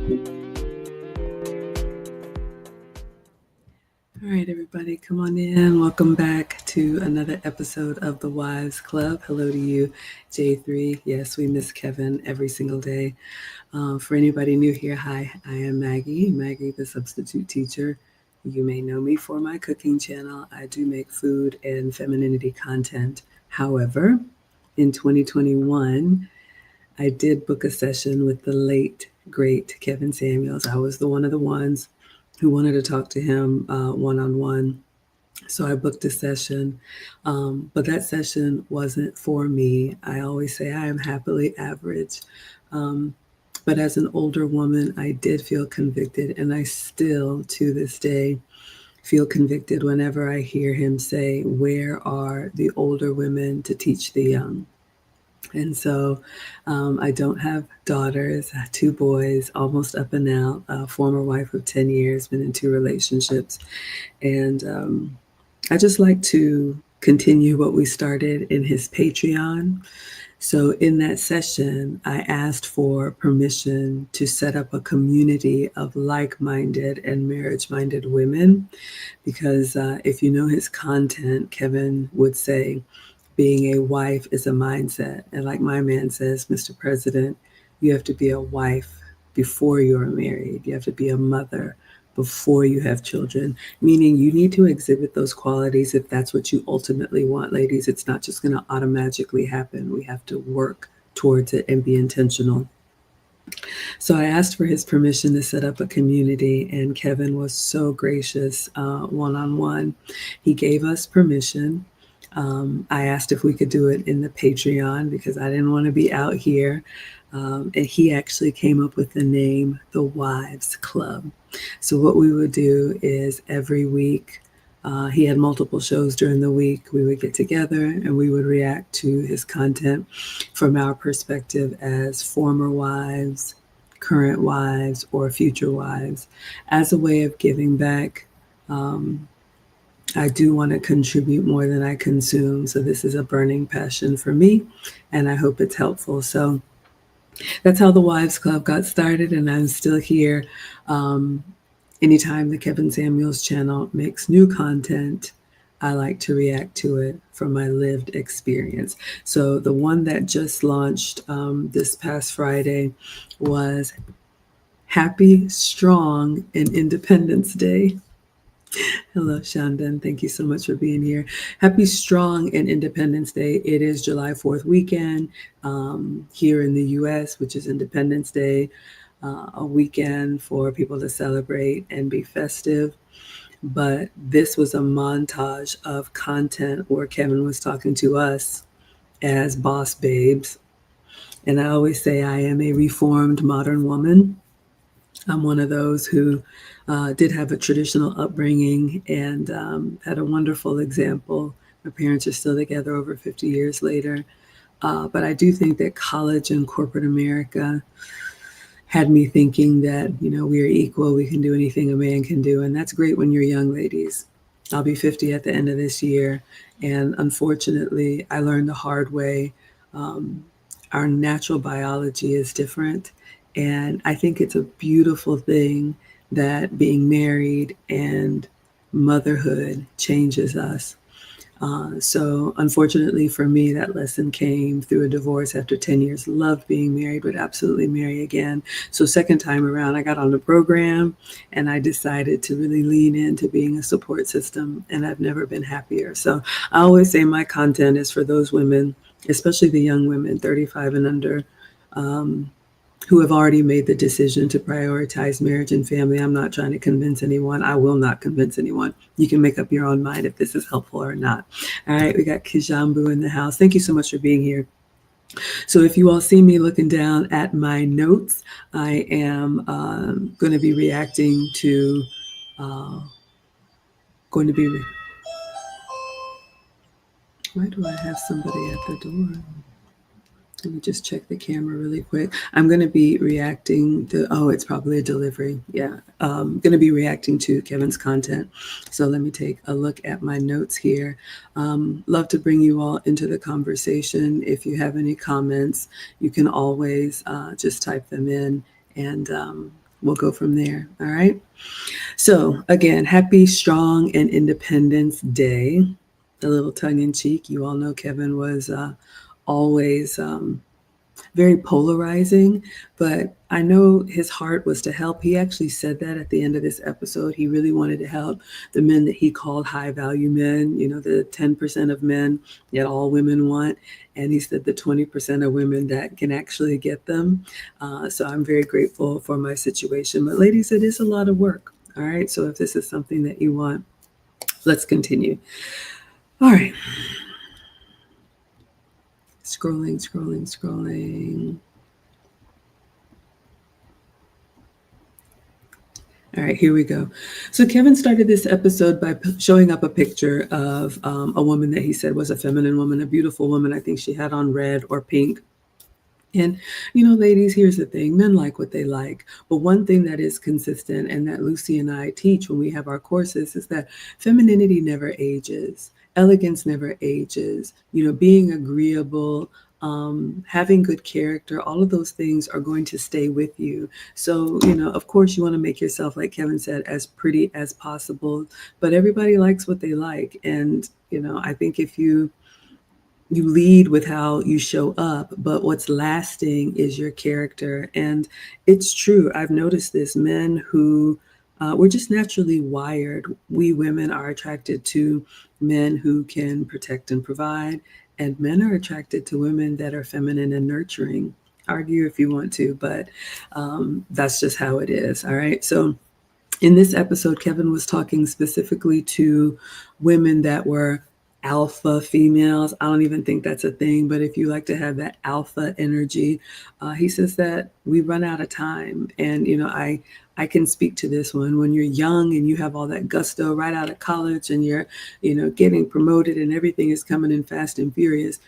All right, everybody, come on in. Welcome back to another episode of the Wives Club. Hello to you, J3. Yes, we miss Kevin every single day. For anybody new here, hi, I am Maggie, the substitute teacher. You may know me for my cooking channel. I do make food and femininity content. However, in 2021, I did book a session with the late, great Kevin Samuels. I was one of the ones who wanted to talk to him one-on-one. So I booked a session, but that session wasn't for me. I always say I am happily average. Um, but as an older woman, I did feel convicted, and I still, to this day, feel convicted whenever I hear him say, "Where are the older women to teach the young?" And so I don't have daughters, I have two boys, almost up and out, former wife of 10 years, been in two relationships. And I just like to continue what we started in his Patreon. So in that session, I asked for permission to set up a community of like-minded and marriage-minded women, because if you know his content, Kevin would say, being a wife is a mindset. And like my man says, Mr. President, you have to be a wife before you're married. You have to be a mother before you have children, meaning you need to exhibit those qualities if that's what you ultimately want, ladies. It's not just going to automatically happen. We have to work towards it and be intentional. So I asked for his permission to set up a community, and Kevin was so gracious one-on-one. He gave us permission. I asked if we could do it in the Patreon because I didn't want to be out here. And he actually came up with the name, the Wives Club. So what we would do is every week, he had multiple shows during the week. We would get together and we would react to his content from our perspective as former wives, current wives, or future wives, as a way of giving back. I do want to contribute more than I consume. So this is a burning passion for me, and I hope it's helpful. So that's how the Wives Club got started, and I'm still here. Anytime the Kevin Samuels channel makes new content, I like to react to it from my lived experience. So the one that just launched this past Friday was Happy, Strong, and Independence Day. Hello, Shandan. Thank you so much for being here. Happy Strong and Independence Day. It is July 4th weekend here in the U.S., which is Independence Day, a weekend for people to celebrate and be festive. But this was a montage of content where Kevin was talking to us as boss babes. And I always say I am a reformed modern woman. I'm one of those who did have a traditional upbringing and had a wonderful example. My parents are still together over 50 years later. But I do think that college and corporate America had me thinking that, we are equal, we can do anything a man can do. And that's great when you're young, ladies. I'll be 50 at the end of this year. And unfortunately, I learned the hard way. Our natural biology is different. And I think it's a beautiful thing that being married and motherhood changes us. So unfortunately for me, that lesson came through a divorce after 10 years. Loved being married, would absolutely marry again. So second time around, I got on the program and I decided to really lean into being a support system, and I've never been happier. So I always say my content is for those women, especially the young women, 35 and under, who have already made the decision to prioritize marriage and family. I'm not trying to convince anyone. I will not convince anyone. You can make up your own mind if this is helpful or not. All right, we got Kijambu in the house. Thank you so much for being here. So if you all see me looking down at my notes, I am going to be reacting to, why do I have somebody at the door? Let me just check the camera really quick. I'm going to be reacting to, it's probably a delivery. Yeah. Going to be reacting to Kevin's content. So let me take a look at my notes here. Love to bring you all into the conversation. If you have any comments, you can always just type them in, and we'll go from there. All right. So, again, happy, strong, and Independence Day. A little tongue in cheek. You all know Kevin was always very polarizing, but I know his heart was to help. He actually said that at the end of this episode. He really wanted to help the men that he called high value men, the 10% of men that all women want. And he said the 20% of women that can actually get them. So I'm very grateful for my situation. But ladies, it is a lot of work. All right. So if this is something that you want, let's continue. All right. Scrolling, scrolling, scrolling. All right, here we go. So Kevin started this episode by showing up a picture of a woman that he said was a feminine woman, a beautiful woman. I think she had on red or pink. And, ladies, here's the thing. Men like what they like. But one thing that is consistent and that Lucy and I teach when we have our courses is that femininity never ages. Elegance never ages. Being agreeable, having good character, all of those things are going to stay with you. So, of course, you want to make yourself, like Kevin said, as pretty as possible. But everybody likes what they like. And, I think if you lead with how you show up, but what's lasting is your character. And it's true. I've noticed this. Men who we're just naturally wired. We women are attracted to men who can protect and provide, and men are attracted to women that are feminine and nurturing. Argue if you want to, but that's just how it is. All right. So in this episode, Kevin was talking specifically to women that were alpha females. I don't even think that's a thing, but if you like to have that alpha energy, he says that we run out of time. And, I can speak to this one. When you're young and you have all that gusto right out of college and you're, getting promoted and everything is coming in fast and furious,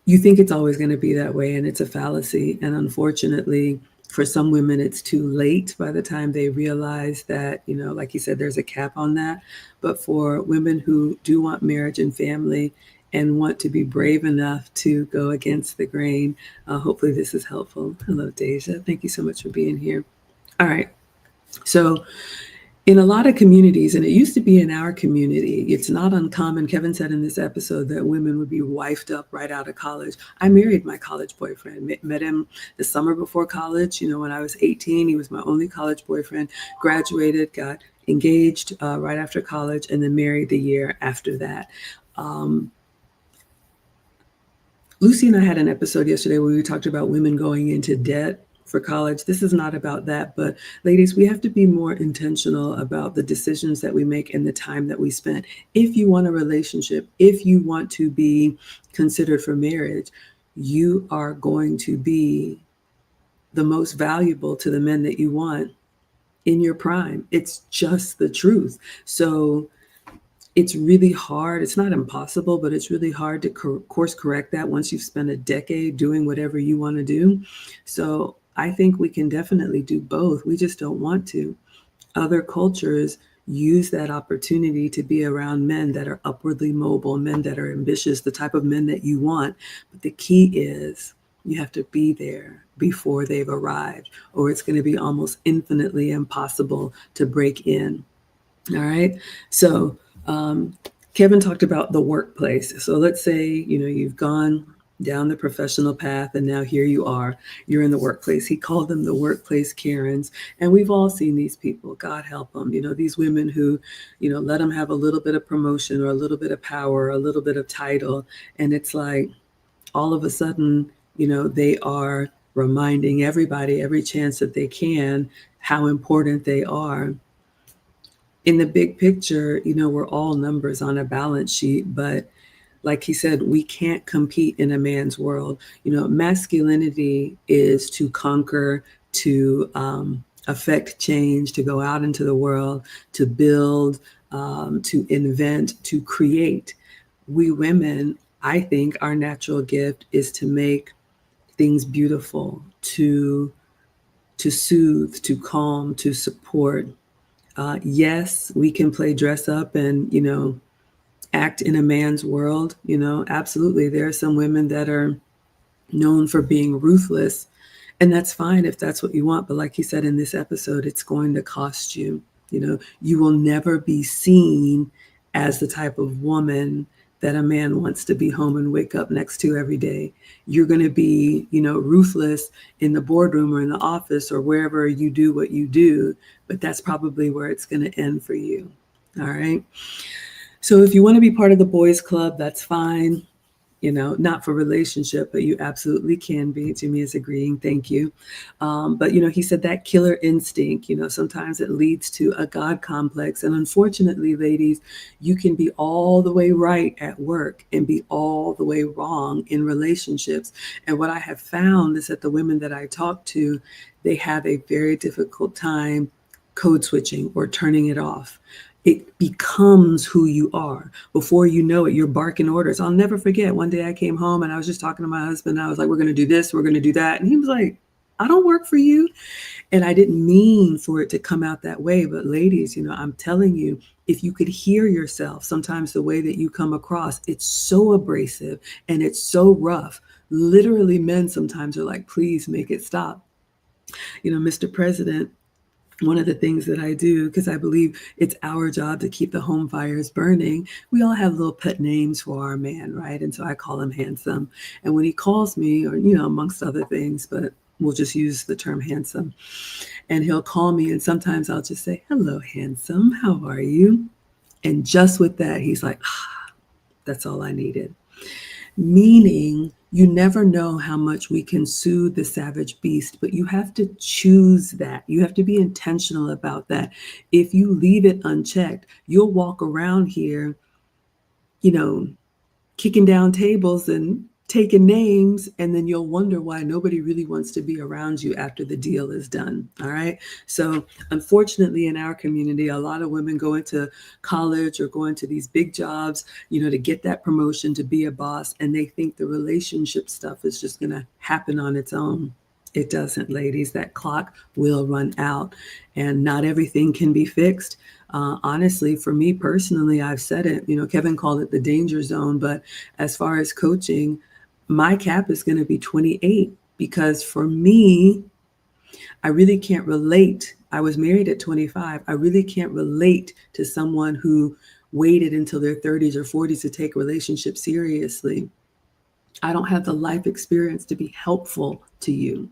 you think it's always going to be that way, and it's a fallacy. And unfortunately, for some women, it's too late by the time they realize that, like you said, there's a cap on that. But for women who do want marriage and family and want to be brave enough to go against the grain, hopefully this is helpful. Hello, Deja. Thank you so much for being here. All right. So, in a lot of communities, and it used to be in our community, it's not uncommon. Kevin said in this episode that women would be wifed up right out of college. I married my college boyfriend, met him the summer before college. When I was 18, he was my only college boyfriend, graduated, got engaged right after college, and then married the year after that. Lucy and I had an episode yesterday where we talked about women going into debt for college. This is not about that, but ladies, we have to be more intentional about the decisions that we make and the time that we spend. If you want a relationship, if you want to be considered for marriage, you are going to be the most valuable to the men that you want in your prime. It's just the truth. So it's really hard. It's not impossible, but it's really hard to course correct that once you've spent a decade doing whatever you want to do. So I think we can definitely do both. We just don't want to. Other cultures use that opportunity to be around men that are upwardly mobile, men that are ambitious, the type of men that you want. But the key is you have to be there before they've arrived, or it's going to be almost infinitely impossible to break in. All right. So, Kevin talked about the workplace. So let's say, you've gone down the professional path and now here you are, you're in the workplace. He called them the workplace Karens. And we've all seen these people, God help them, these women who, let them have a little bit of promotion or a little bit of power, a little bit of title. And it's like all of a sudden, they are reminding everybody every chance that they can how important they are. In the big picture, we're all numbers on a balance sheet, but like he said, we can't compete in a man's world. Masculinity is to conquer, to affect change, to go out into the world, to build, to invent, to create. We women, I think our natural gift is to make things beautiful, to soothe, to calm, to support. Yes, we can play dress up and, act in a man's world. Absolutely. There are some women that are known for being ruthless And that's fine if that's what you want. But like he said in this episode, it's going to cost you. You know, you will never be seen as the type of woman that a man wants to be home and wake up next to every day. You're going to be, you know, ruthless in the boardroom or in the office or wherever you do what you do. But that's probably where it's going to end for you. All right. So if you want to be part of the boys club, that's fine. You know, not for relationship, but you absolutely can be. Jimmy is agreeing. Thank you. But, you know, he said that killer instinct, you know, sometimes it leads to a God complex. And unfortunately, ladies, you can be all the way right at work and be all the way wrong in relationships. And what I have found is that the women that I talk to, they have a very difficult time code switching or turning it off. It becomes who you are. Before you know it, you're barking orders. I'll never forget one day I came home and I was just talking to my husband. I was like, we're going to do this, we're going to do that. And he was like, I don't work for you. And I didn't mean for it to come out that way. But ladies, you know, I'm telling you, if you could hear yourself, sometimes the way that you come across, it's so abrasive and it's so rough. Literally, men sometimes are like, please make it stop. You know, Mr. President, one of the things that I do, because I believe it's our job to keep the home fires burning, we all have little pet names for our man, right? And so I call him handsome. And when he calls me, or, you know, amongst other things, but we'll just use the term handsome, and he'll call me, and sometimes I'll just say, hello, handsome, how are you? And just with that, he's like, ah, that's all I needed. Meaning, you never know how much we can soothe the savage beast, but you have to choose that. You have to be intentional about that. If you leave it unchecked, you'll walk around here, you know, kicking down tables and taking names, and then you'll wonder why nobody really wants to be around you after the deal is done. All right. So unfortunately, in our community, a lot of women go into college or go into these big jobs, you know, to get that promotion to be a boss, and they think the relationship stuff is just going to happen on its own. It doesn't, ladies. That clock will run out, and not everything can be fixed. Honestly, for me personally, I've said it, you know, Kevin called it the danger zone, but as far as coaching, my cap is going to be 28, because for me, I really can't relate. I was married at 25. I really can't relate to someone who waited until their 30s or 40s to take a relationship seriously. I don't have the life experience to be helpful to you.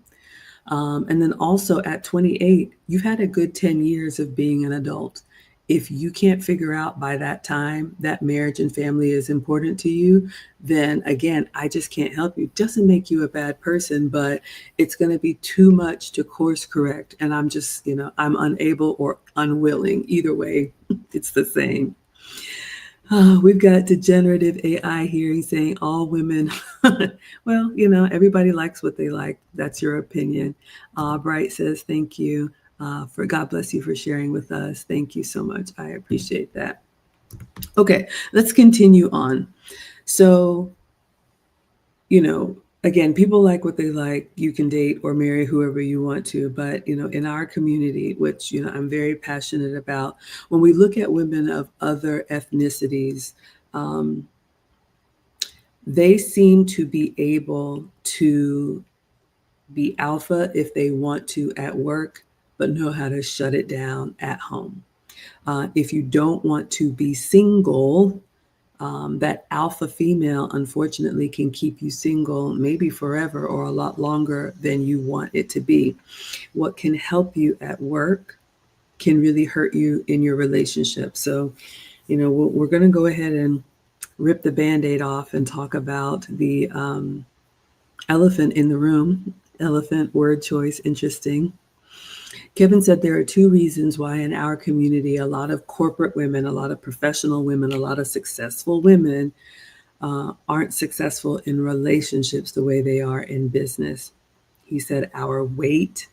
And then also at 28, you've had a good 10 years of being an adult. If you can't figure out by that time that marriage and family is important to you, then again, I just can't help you. It doesn't make you a bad person, but it's going to be too much to course correct. And I'm just, you know, I'm unable or unwilling. Either way, it's the same. We've got degenerative AI here saying all women. Well, you know, everybody likes what they like. That's your opinion. Bright says, thank you for God bless you for sharing with us. Thank you so much. I appreciate that. Okay, let's continue on. So, you know, again, people like what they like. You can date or marry whoever you want to. But, you know, in our community, which, you know, I'm very passionate about, when we look at women of other ethnicities, they seem to be able to be alpha if they want to at work, but know how to shut it down at home. If you don't want to be single, that alpha female, unfortunately, can keep you single maybe forever or a lot longer than you want it to be. What can help you at work can really hurt you in your relationship. So, you know, we're going to go ahead and rip the Band-Aid off and talk about the elephant in the room. Elephant, word choice, interesting. Kevin said there are two reasons why in our community, a lot of corporate women, a lot of professional women, a lot of successful women aren't successful in relationships the way they are in business. He said our weight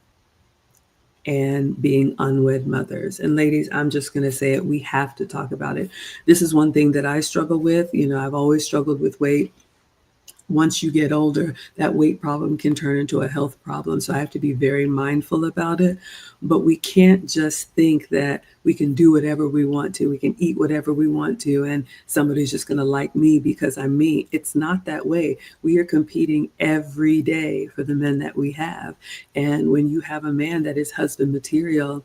and being unwed mothers. And ladies, I'm just going to say it. We have to talk about it. This is one thing that I struggle with. You know, I've always struggled with weight. once you get older, that weight problem can turn into a health problem. So I have to be very mindful about it. But we can't just think that we can do whatever we want to, we can eat whatever we want to, and somebody's just going to like me because I'm me. It's not that way. We are competing every day for the men that we have. And when you have a man that is husband material,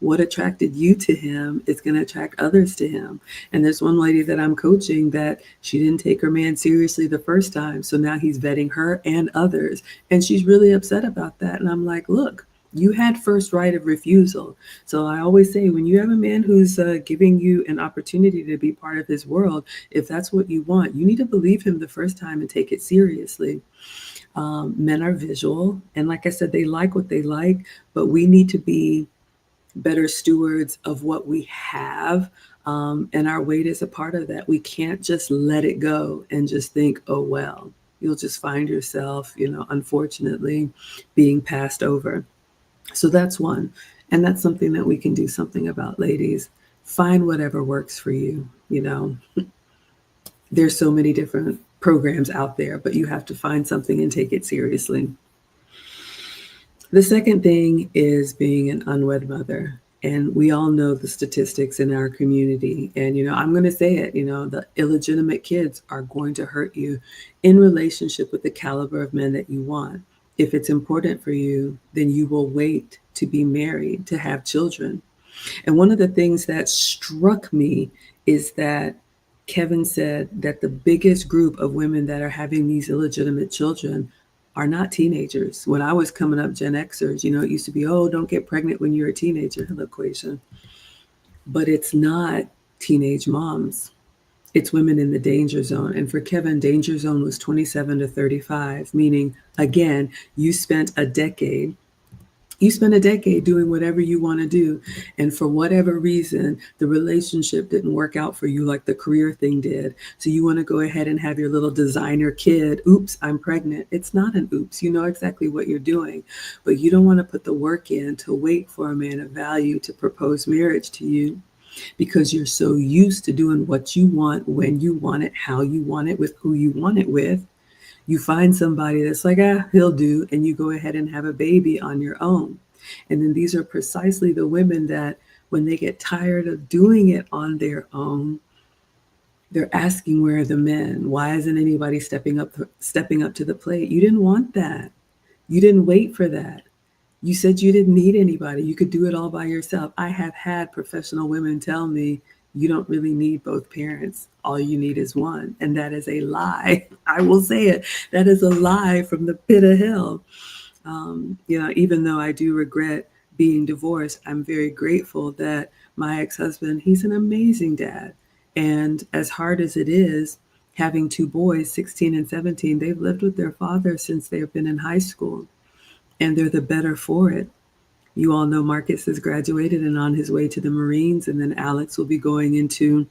what attracted you to him is going to attract others to him. And there's one lady that I'm coaching that she didn't take her man seriously the first time. So now he's vetting her and others. And she's really upset about that. And I'm like, look, you had first right of refusal. So I always say, when you have a man who's giving you an opportunity to be part of his world, if that's what you want, you need to believe him the first time and take it seriously. Men are visual. And like I said, they like what they like, but we need to be better stewards of what we have. And our weight is a part of that. We can't just let it go and just think, oh, well, you'll just find yourself, unfortunately being passed over. So that's one. And that's something that we can do something about, ladies. Find whatever works for you. There's so many different programs out there, but you have to find something and take it seriously. The second thing is being an unwed mother. And we all know the statistics in our community. And, I'm going to say it, the illegitimate kids are going to hurt you in relationship with the caliber of men that you want. If it's important for you, then you will wait to be married, to have children. And one of the things that struck me is that Kevin said that the biggest group of women that are having these illegitimate children are not teenagers. When I was coming up, Gen Xers, it used to be, oh, don't get pregnant when you're a teenager, equation. But it's not teenage moms. It's women in the danger zone. And for Kevin, danger zone was 27 to 35, meaning, again, you spent a decade doing whatever you want to do. And for whatever reason, the relationship didn't work out for you like the career thing did. So you want to go ahead and have your little designer kid. Oops, I'm pregnant. It's not an oops. You know exactly what you're doing. But you don't want to put the work in to wait for a man of value to propose marriage to you, because you're so used to doing what you want, when you want it, how you want it, with who you want it with. You find somebody that's like, he'll do, and you go ahead and have a baby on your own. And then these are precisely the women that, when they get tired of doing it on their own, they're asking, where are the men? Why isn't anybody stepping up to the plate? You didn't want that. You didn't wait for that. You said you didn't need anybody. You could do it all by yourself. I have had professional women tell me, you don't really need both parents. All you need is one. And that is a lie. I will say it. That is a lie from the pit of hell. Even though I do regret being divorced, I'm very grateful that my ex-husband, he's an amazing dad. And as hard as it is, having two boys, 16 and 17, they've lived with their father since they've been in high school. And they're the better for it. You all know Marcus has graduated and on his way to the Marines, and then Alex will be going into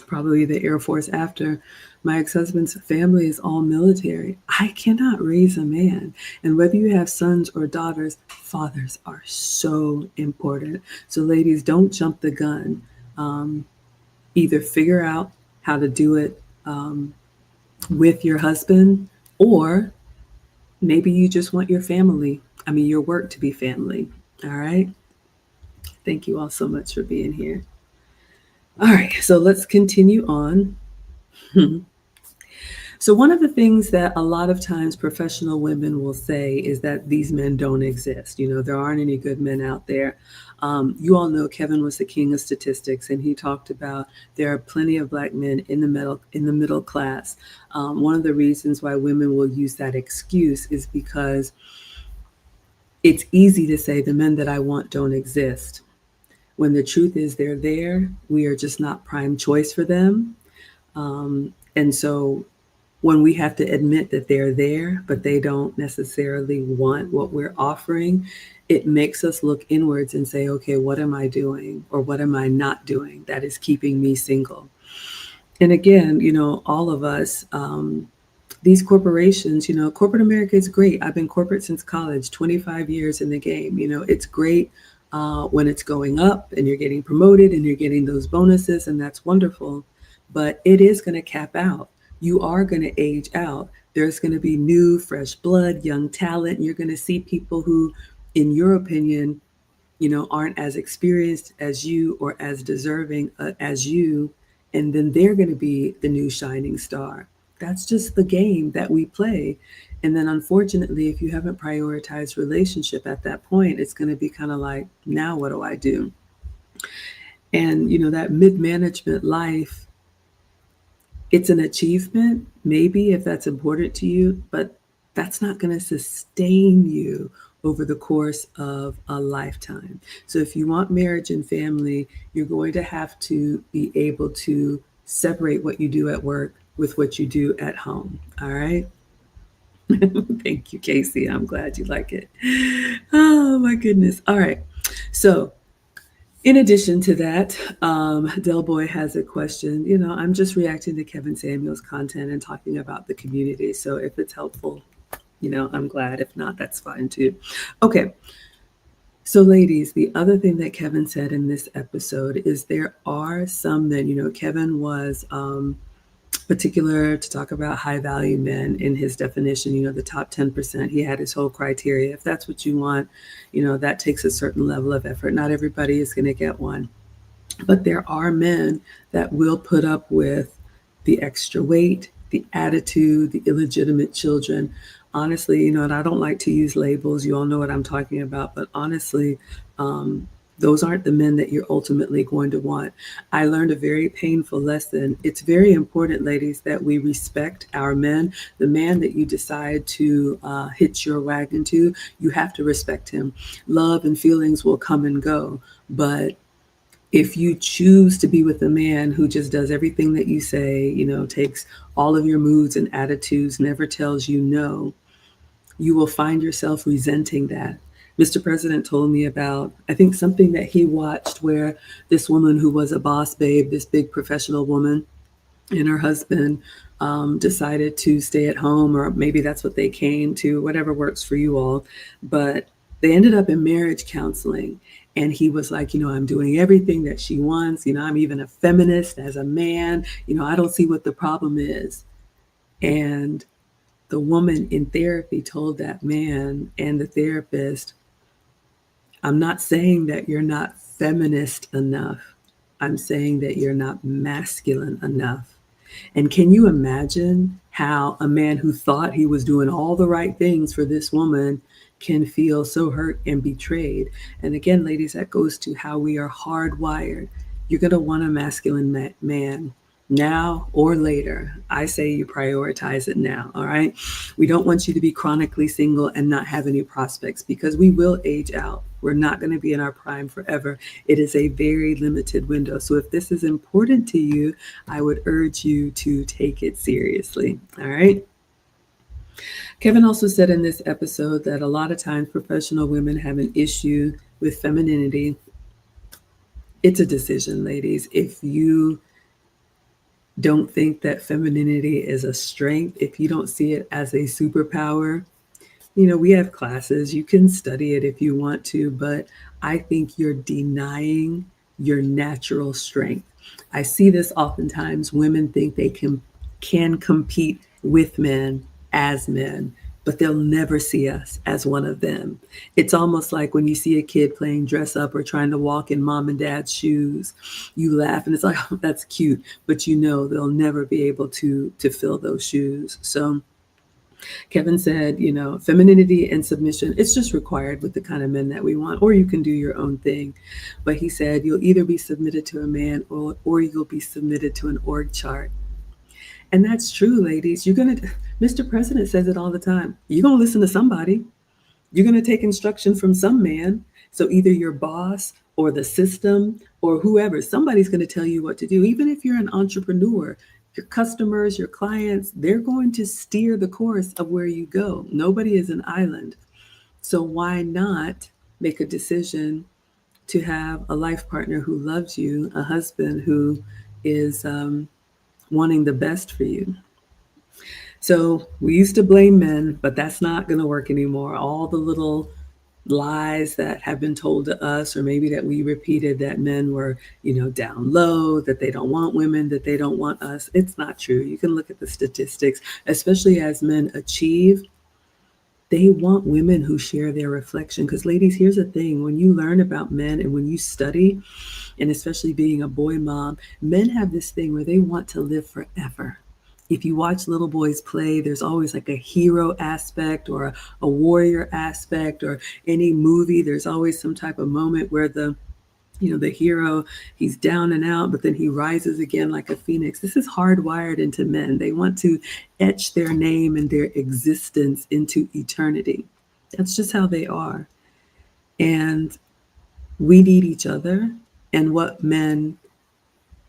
probably the Air Force after. My ex-husband's family is all military. I cannot raise a man. And whether you have sons or daughters, fathers are so important. So ladies, don't jump the gun. Either figure out how to do it with your husband, or maybe you just want your work to be family. All right. Thank you all so much for being here. All right, so let's continue on. So one of the things that a lot of times professional women will say is that these men don't exist. There aren't any good men out there. You all know Kevin was the king of statistics, and he talked about there are plenty of Black men in the middle class. One of the reasons why women will use that excuse is because it's easy to say the men that I want don't exist, when the truth is they're there. We are just not prime choice for them. And so when we have to admit that they're there, but they don't necessarily want what we're offering, it makes us look inwards and say, okay, what am I doing, or what am I not doing that is keeping me single? And again, all of us, these corporations, corporate America is great. I've been corporate since college, 25 years in the game. It's great when it's going up and you're getting promoted and you're getting those bonuses, and that's wonderful. But it is going to cap out you are going to age out. There's going to be new, fresh blood, young talent. You're going to see people who, in your opinion, aren't as experienced as you or as deserving as you. And then they're going to be the new shining star. That's just the game that we play. And then, unfortunately, if you haven't prioritized relationship at that point, it's going to be kind of like, now what do I do? And, that mid management life, it's an achievement, maybe if that's important to you, but that's not going to sustain you over the course of a lifetime. So, if you want marriage and family, you're going to have to be able to separate what you do at work with what you do at home. All right. Thank you, Casey. I'm glad you like it. Oh, my goodness. All right. So, in addition to that, Del Boy has a question. I'm just reacting to Kevin Samuel's content and talking about the community. So if it's helpful, I'm glad. If not, that's fine too. Okay. So, ladies, the other thing that Kevin said in this episode is there are some men, Kevin was particular to talk about high value men in his definition, the top 10%. He had his whole criteria. If that's what you want, that takes a certain level of effort. Not everybody is going to get one. But there are men that will put up with the extra weight, the attitude, the illegitimate children. Honestly, and I don't like to use labels. You all know what I'm talking about. But honestly, those aren't the men that you're ultimately going to want. I learned a very painful lesson. It's very important, ladies, that we respect our men. The man that you decide to hitch your wagon to, you have to respect him. Love and feelings will come and go. But if you choose to be with a man who just does everything that you say, takes all of your moods and attitudes, never tells you no, you will find yourself resenting that. Mr. President told me about, I think, something that he watched where this woman who was a boss babe, this big professional woman, and her husband decided to stay at home, or maybe that's what they came to, whatever works for you all. But they ended up in marriage counseling. And he was like, I'm doing everything that she wants. I'm even a feminist as a man. I don't see what the problem is. And the woman in therapy told that man and the therapist, I'm not saying that you're not feminist enough. I'm saying that you're not masculine enough. And can you imagine how a man who thought he was doing all the right things for this woman can feel so hurt and betrayed? And again, ladies, that goes to how we are hardwired. You're going to want a masculine man now or later. I say you prioritize it now, all right? We don't want you to be chronically single and not have any prospects because we will age out. We're not going to be in our prime forever. It is a very limited window. So if this is important to you, I would urge you to take it seriously, all right? Kevin also said in this episode that a lot of times professional women have an issue with femininity. It's a decision, ladies. If you don't think that femininity is a strength, if you don't see it as a superpower, we have classes. You can study it if you want to, but I think you're denying your natural strength. I see this oftentimes. Women think they can compete with men as men, but they'll never see us as one of them. It's almost like when you see a kid playing dress up or trying to walk in mom and dad's shoes, you laugh and it's like, oh, that's cute, but they'll never be able to fill those shoes. So Kevin said, femininity and submission, it's just required with the kind of men that we want, or you can do your own thing. But he said, you'll either be submitted to a man or you'll be submitted to an org chart. And that's true, ladies. Mr. President says it all the time. You're going to listen to somebody. You're going to take instruction from some man. So either your boss or the system or whoever, somebody's going to tell you what to do. Even if you're an entrepreneur, your customers, your clients, they're going to steer the course of where you go. Nobody is an island. So why not make a decision to have a life partner who loves you, a husband who is wanting the best for you? So we used to blame men, but that's not going to work anymore. All the little lies that have been told to us, or maybe that we repeated, that men were, down low, that they don't want women, that they don't want us. It's not true. You can look at the statistics, especially as men achieve. They want women who share their reflection. Because, ladies, here's the thing: when you learn about men and when you study, and especially being a boy mom, men have this thing where they want to live forever. If you watch little boys play, there's always like a hero aspect or a warrior aspect, or any movie, there's always some type of moment where the hero, he's down and out, but then he rises again like a phoenix. This is hardwired into men. They want to etch their name and their existence into eternity. That's just how they are. And we need each other. And what men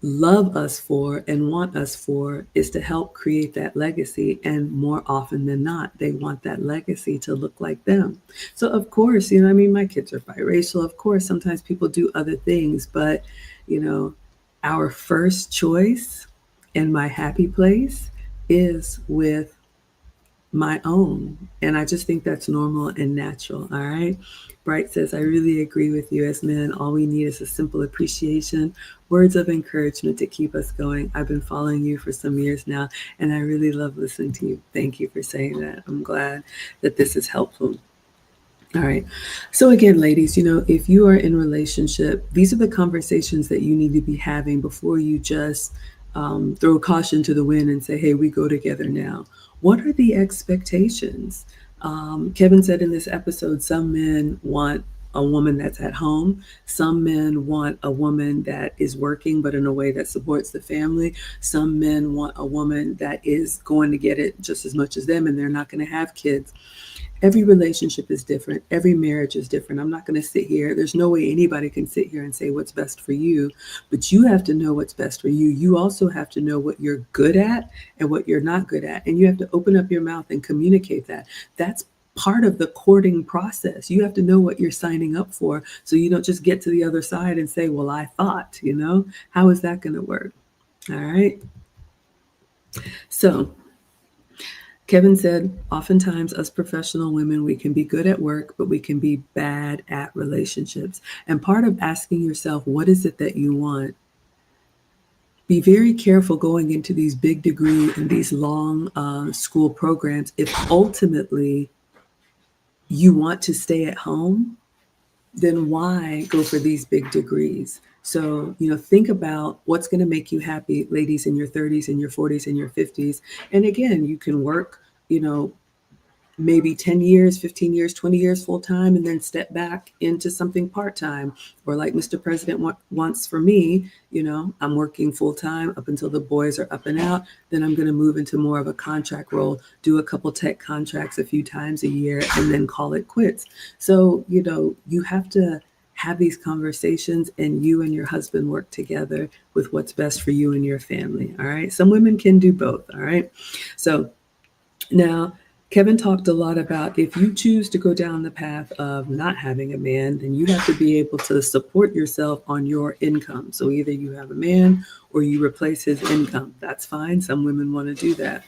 love us for and want us for is to help create that legacy. And more often than not, they want that legacy to look like them. So of course, my kids are biracial. Of course, sometimes people do other things, but our first choice and my happy place is with my own. And I just think that's normal and natural. All right. Bright says, I really agree with you. As men, all we need is a simple appreciation, words of encouragement to keep us going. I've been following you for some years now, and I really love listening to you. Thank you for saying that. I'm glad that this is helpful. All right. So again, ladies, if you are in a relationship, these are the conversations that you need to be having before you just throw caution to the wind and say, hey, we go together now. What are the expectations? Kevin said in this episode, some men want a woman that's at home. Some men want a woman that is working, but in a way that supports the family. Some men want a woman that is going to get it just as much as them, and they're not going to have kids. Every relationship is different. Every marriage is different. I'm not going to sit here. There's no way anybody can sit here and say what's best for you, but you have to know what's best for you. You also have to know what you're good at and what you're not good at. And you have to open up your mouth and communicate that. That's part of the courting process. You have to know what you're signing up for, so you don't just get to the other side and say, well, I thought, how is that going to work? All right. So Kevin said, oftentimes us professional women, we can be good at work, but we can be bad at relationships. And part of asking yourself, what is it that you want? Be very careful going into these big degree and these long school programs. If ultimately you want to stay at home, then why go for these big degrees? So, think about what's going to make you happy, ladies, in your 30s and your 40s and your 50s. And again, you can work, maybe 10 years, 15 years, 20 years full time, and then step back into something part time. Or like Mr. President wants for me, I'm working full time up until the boys are up and out. Then I'm going to move into more of a contract role, do a couple tech contracts a few times a year, and then call it quits. So, you have to have these conversations, and you and your husband work together with what's best for you and your family. All right. Some women can do both. All right. So now, Kevin talked a lot about, if you choose to go down the path of not having a man, then you have to be able to support yourself on your income. So either you have a man or you replace his income. That's fine. Some women want to do that.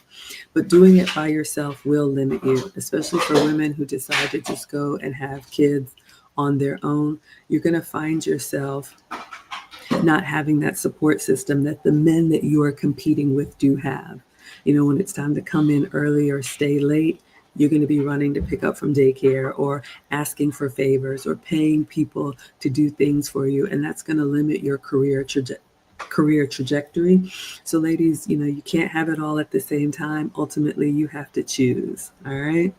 But doing it by yourself will limit you, especially for women who decide to just go and have kids on their own. You're going to find yourself not having that support system that the men that you are competing with do have. When it's time to come in early or stay late, you're going to be running to pick up from daycare or asking for favors or paying people to do things for you. And that's going to limit your career trajectory. So ladies, you can't have it all at the same time. Ultimately, you have to choose. All right.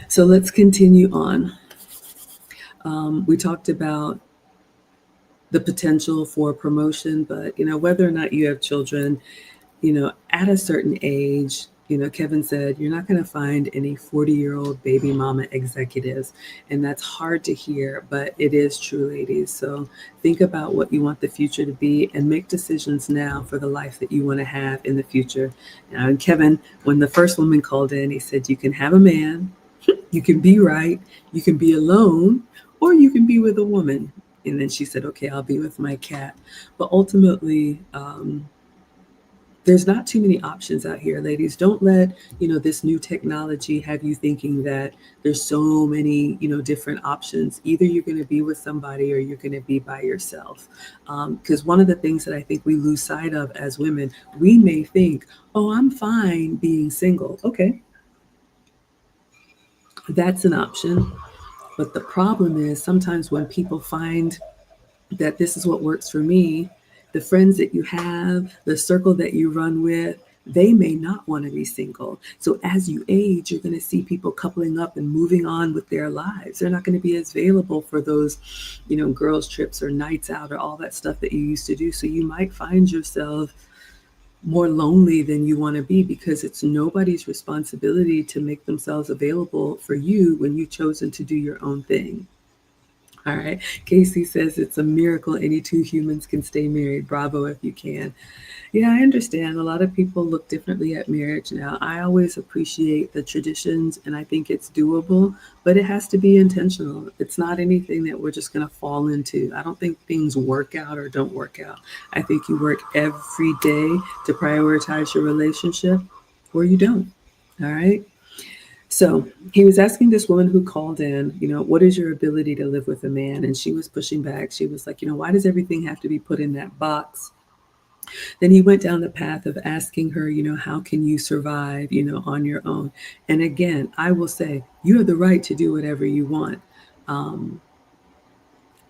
So let's continue on. We talked about the potential for promotion, but whether or not you have children, at a certain age, Kevin said, you're not going to find any 40-year-old baby mama executives. And that's hard to hear, but it is true, ladies. So think about what you want the future to be and make decisions now for the life that you want to have in the future. And Kevin, when the first woman called in, he said, you can have a man, you can be right, you can be alone, or you can be with a woman. And then she said, okay, I'll be with my cat. But ultimately, there's not too many options out here, ladies. Don't let, this new technology have you thinking that there's so many, different options. Either you're going to be with somebody or you're going to be by yourself. Because one of the things that I think we lose sight of as women, we may think, oh, I'm fine being single. Okay, that's an option. But the problem is sometimes when people find that this is what works for me, the friends that you have, the circle that you run with, they may not want to be single. So as you age, you're going to see people coupling up and moving on with their lives. They're not going to be as available for those, girls' trips or nights out or all that stuff that you used to do. So you might find yourself more lonely than you want to be because it's nobody's responsibility to make themselves available for you when you've chosen to do your own thing. All right. Casey says it's a miracle any two humans can stay married. Bravo if you can. Yeah, I understand. A lot of people look differently at marriage now. I always appreciate the traditions and I think it's doable, but it has to be intentional. It's not anything that we're just going to fall into. I don't think things work out or don't work out. I think you work every day to prioritize your relationship or you don't. All right. So he was asking this woman who called in, what is your ability to live with a man? And she was pushing back. She was like, why does everything have to be put in that box? Then he went down the path of asking her, how can you survive, on your own? And again, I will say, you have the right to do whatever you want. Um,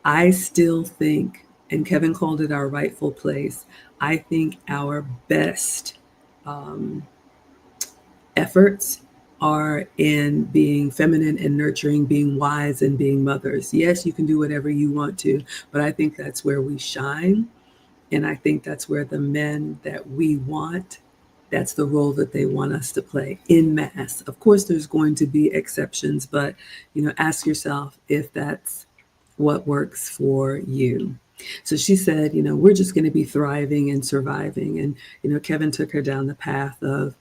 I still think, and Kevin called it our rightful place, I think our best um, efforts are in being feminine and nurturing, being wise and being mothers. Yes, you can do whatever you want to, but I think that's where we shine. And I think that's where the men that we want, that's the role that they want us to play in mass. Of course, there's going to be exceptions, but, ask yourself if that's what works for you. So she said, we're just going to be thriving and surviving. And, Kevin took her down the path of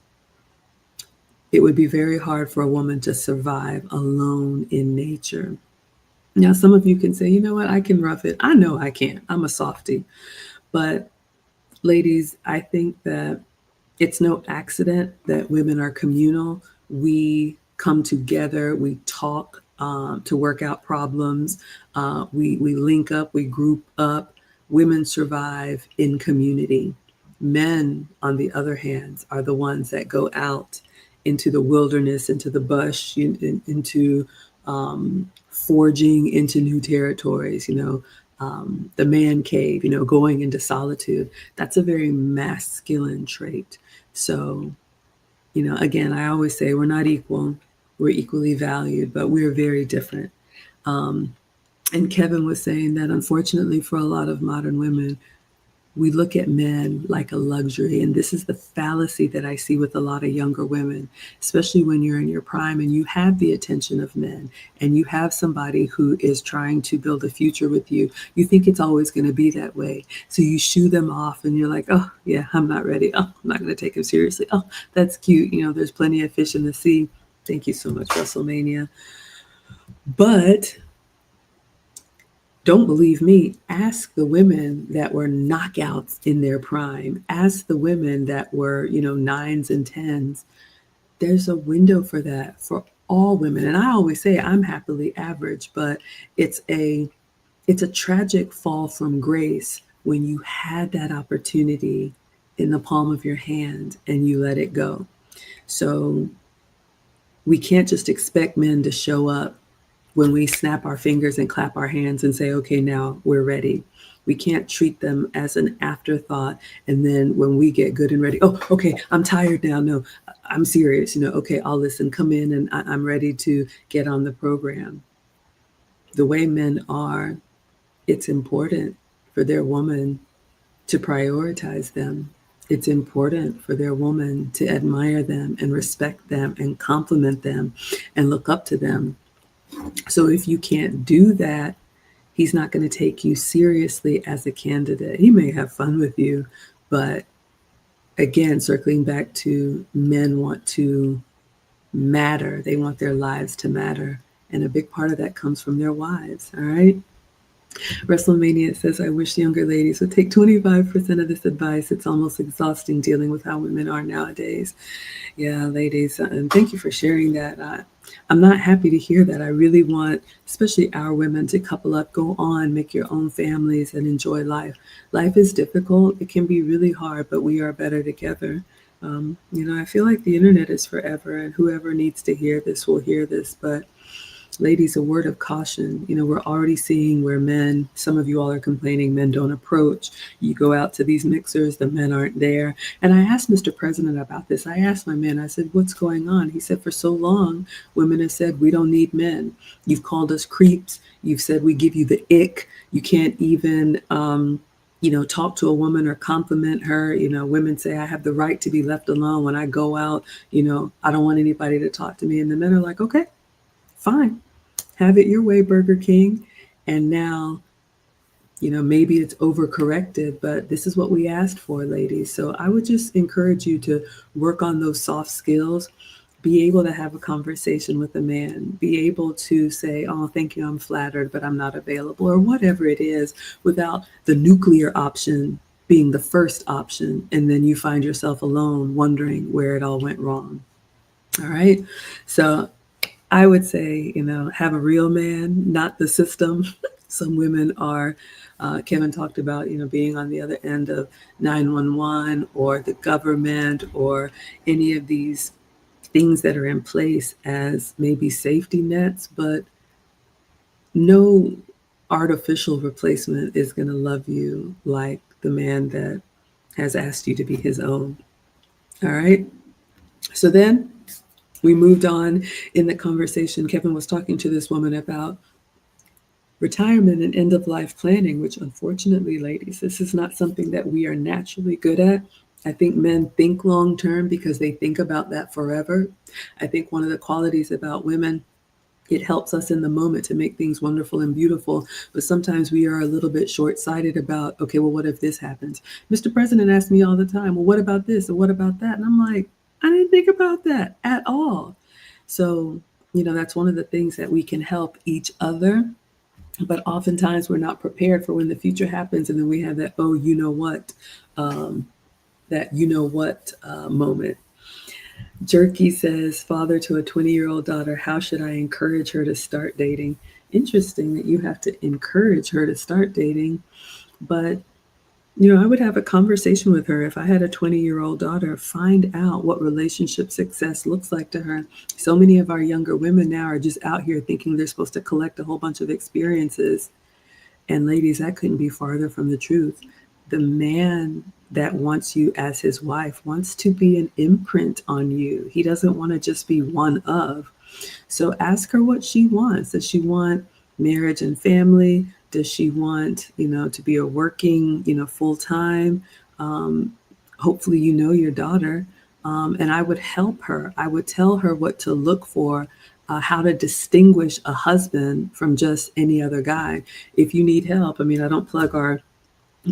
it would be very hard for a woman to survive alone in nature. Now, some of you can say, you know what, I can rough it. I know I can. I'm a softie. But ladies, I think that it's no accident that women are communal. We come together, we talk to work out problems, we link up, we group up. Women survive in community. Men, on the other hand, are the ones that go out into the wilderness, into the bush, into forging into new territories, the man cave, going into solitude. That's a very masculine trait. So, again, I always say we're not equal, we're equally valued, but we're very different. Um, and Kevin was saying that unfortunately for a lot of modern women, we look at men like a luxury. And this is the fallacy that I see with a lot of younger women, especially when you're in your prime and you have the attention of men and you have somebody who is trying to build a future with you. You think it's always going to be that way. So you shoo them off and you're like, oh, yeah, I'm not ready. Oh, I'm not going to take him seriously. Oh, that's cute. There's plenty of fish in the sea. Thank you so much, WrestleMania. But don't believe me. Ask the women that were knockouts in their prime. Ask the women that were, nines and tens. There's a window for that for all women. And I always say I'm happily average, but it's a tragic fall from grace when you had that opportunity in the palm of your hand and you let it go. So we can't just expect men to show up when we snap our fingers and clap our hands and say, okay, now we're ready. We can't treat them as an afterthought. And then when we get good and ready, oh, okay, I'm tired now. No, I'm serious. Okay, I'll listen, come in and I'm ready to get on the program. The way men are, it's important for their woman to prioritize them. It's important for their woman to admire them and respect them and compliment them and look up to them. So if you can't do that, he's not going to take you seriously as a candidate. He may have fun with you, but again, circling back to men want to matter. They want their lives to matter. And a big part of that comes from their wives. All right. WrestleMania says, I wish younger ladies would take 25% of this advice. It's almost exhausting dealing with how women are nowadays. Yeah, ladies, and thank you for sharing that. I'm not happy to hear that. I really want, especially our women, to couple up, go on, make your own families, and enjoy life. Life is difficult. It can be really hard, but we are better together. I feel like the internet is forever, and whoever needs to hear this will hear this. But ladies, a word of caution. We're already seeing where men, some of you all are complaining, men don't approach. You go out to these mixers, the men aren't there. And I asked Mr. President about this. I asked my man, I said, what's going on? He said, for so long, women have said, we don't need men. You've called us creeps. You've said we give you the ick. You can't even, talk to a woman or compliment her. Women say, I have the right to be left alone when I go out. I don't want anybody to talk to me. And the men are like, okay, fine, have it your way, Burger King. And now, maybe it's overcorrected, but this is what we asked for, ladies. So I would just encourage you to work on those soft skills, be able to have a conversation with a man, be able to say, oh, thank you, I'm flattered, but I'm not available, or whatever it is, without the nuclear option being the first option. And then you find yourself alone wondering where it all went wrong. All right. So I would say, have a real man, not the system. Some women are, Kevin talked about, being on the other end of 911 or the government or any of these things that are in place as maybe safety nets, but no artificial replacement is going to love you like the man that has asked you to be his own. All right. So then we moved on in the conversation. Kevin was talking to this woman about retirement and end of life planning, which unfortunately, ladies, this is not something that we are naturally good at. I think men think long term because they think about that forever. I think one of the qualities about women, it helps us in the moment to make things wonderful and beautiful. But sometimes we are a little bit short sighted about, okay, well, what if this happens? Mr. President asks me all the time, well, what about this? Or what about that? And I'm like, I didn't think about that at all. So, that's one of the things that we can help each other. But oftentimes we're not prepared for when the future happens. And then we have that, oh, um, moment. Jerky says, father to a 20-year-old daughter, how should I encourage her to start dating? Interesting that you have to encourage her to start dating. But, I would have a conversation with her. If I had a 20-year-old daughter, find out what relationship success looks like to her. So many of our younger women now are just out here thinking they're supposed to collect a whole bunch of experiences. And ladies, that couldn't be farther from the truth. The man that wants you as his wife wants to be an imprint on you. He doesn't want to just be one of. So ask her what she wants. Does she want marriage and family? Does she want, to be a working, full time? Um, Hopefully, your daughter. And I would help her. I would tell her what to look for, how to distinguish a husband from just any other guy. If you need help, I don't plug our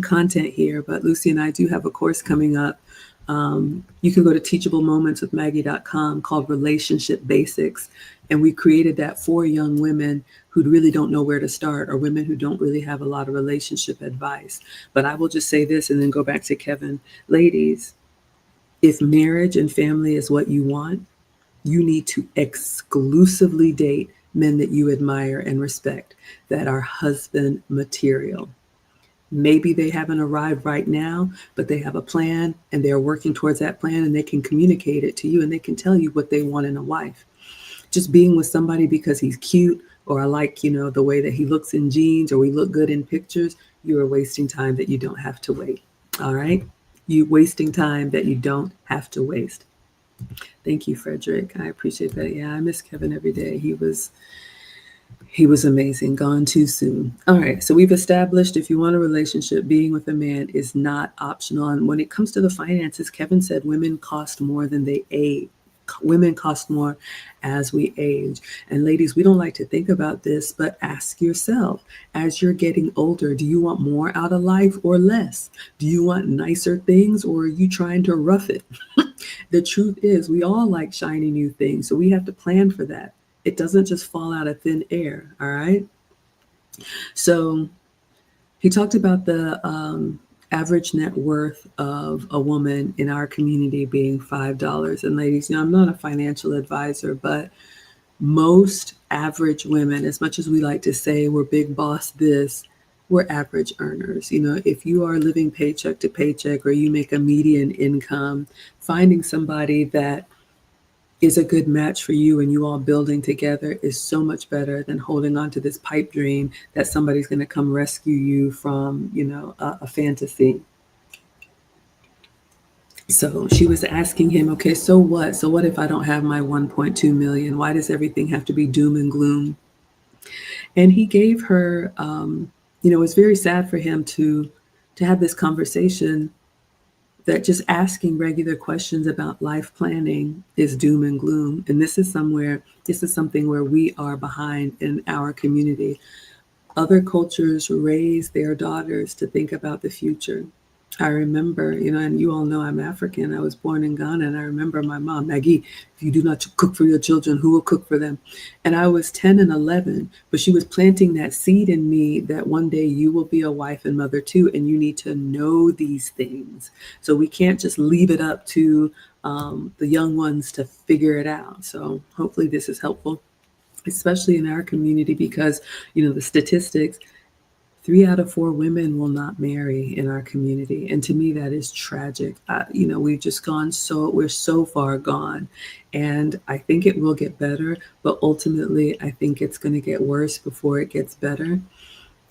content here, but Lucy and I do have a course coming up. You can go to teachablemomentswithmaggie.com called Relationship Basics. And we created that for young women who really don't know where to start, or women who don't really have a lot of relationship advice. But I will just say this and then go back to Kevin. Ladies, if marriage and family is what you want, you need to exclusively date men that you admire and respect, that are husband material. Maybe they haven't arrived right now, but they have a plan and they're working towards that plan, and they can communicate it to you and they can tell you what they want in a wife. Just being with somebody because he's cute, or I like, the way that he looks in jeans, or we look good in pictures, you are wasting time that you don't have to wait. All right? You wasting time that you don't have to waste. Thank you, Frederick. I appreciate that. Yeah, I miss Kevin every day. He was amazing. Gone too soon. All right. So we've established, if you want a relationship, being with a man is not optional. And when it comes to the finances, Kevin said women cost more than they age. Women cost more as we age. And ladies, we don't like to think about this, but ask yourself, as you're getting older, do you want more out of life or less? Do you want nicer things, or are you trying to rough it? The truth is, we all like shiny new things. So we have to plan for that. It doesn't just fall out of thin air. All right. So He talked about the average net worth of a woman in our community being $5. And ladies, I'm not a financial advisor, but most average women, as much as we like to say we're big boss this, we're average earners. If you are living paycheck to paycheck or you make a median income, finding somebody that is a good match for you and you all building together is so much better than holding on to this pipe dream that somebody's going to come rescue you from, a fantasy. So she was asking him, okay, so what? So what if I don't have my 1.2 million? Why does everything have to be doom and gloom? And he gave her, it was very sad for him to have this conversation that just asking regular questions about life planning is doom and gloom. And this is something where we are behind in our community. Other cultures raise their daughters to think about the future. I remember, and you all know I'm African. I was born in Ghana, and I remember my mom, Maggie, if you do not cook for your children, who will cook for them? And I was 10 and 11, but she was planting that seed in me that one day you will be a wife and mother too, and you need to know these things. So we can't just leave it up to the young ones to figure it out. So hopefully this is helpful, especially in our community, because the statistics, 3 out of 4 women will not marry in our community, and to me that is tragic. We've just we're so far gone, and I think it will get better, but ultimately I think it's going to get worse before it gets better.